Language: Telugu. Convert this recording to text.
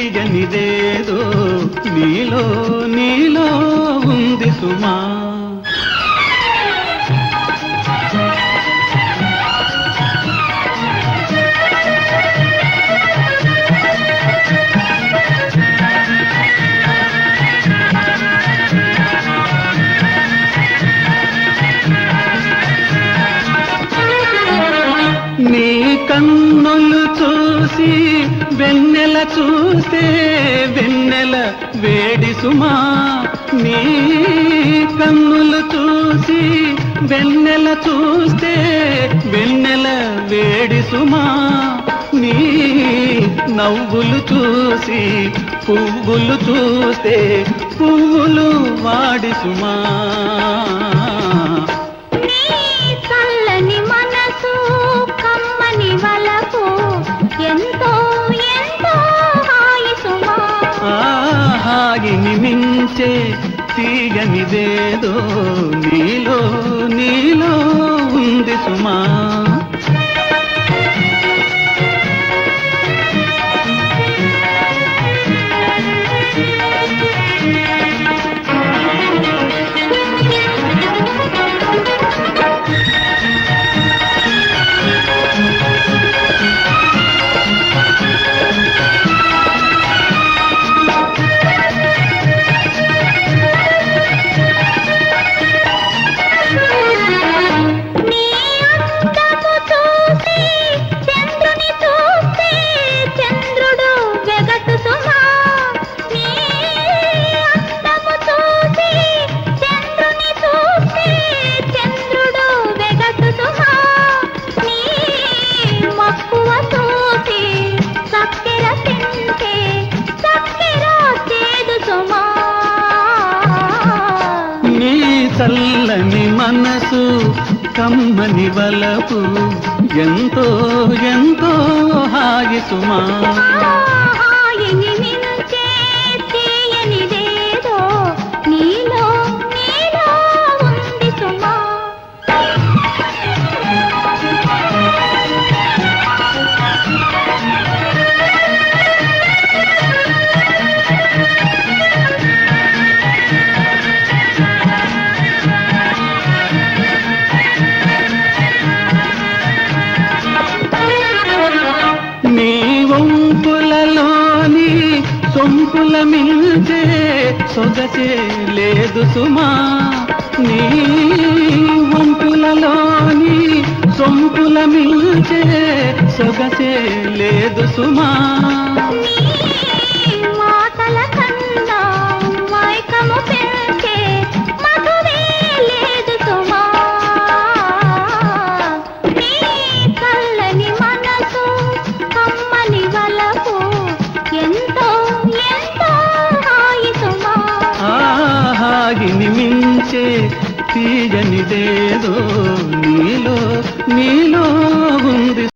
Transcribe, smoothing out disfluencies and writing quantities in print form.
తీయనిదేదో నీలో నీలో ఉంది సుమా. నీ కన్నులు చూసి వెన్నెల చూస్తే వెన్నెల వేడి సుమా. నీ కన్నులు చూసి వెన్నెల చూస్తే వెన్నెల వేడి సుమా. నీ నవ్వులు చూసి పువ్వులు చూస్తే పువ్వులు వాడి సుమా. హాయిని మించే తీయనిదేదో నీలో నీలో ఉంది సుమా. చల్లని మనసు కమ్మని వలపు ఎంతో ఎంతో హాయి సుమా. హాయిని మించే తీయనిదేదో నీలో నీలో ఉంది సుమా. సొంపుల మిల్చే సొగసే లేదు సుమా. నీ వంపులలోని సొంపుల మిల్చే సొగసే లేదు సుమా. మాటల కన్నా మైకము పెంచే మధువే లేదు సుమా. నీ కళ్ళని మనసు కమ్మని వలపు ఎంతో హాయిని మించే తీయనిదేదో నీలో నీ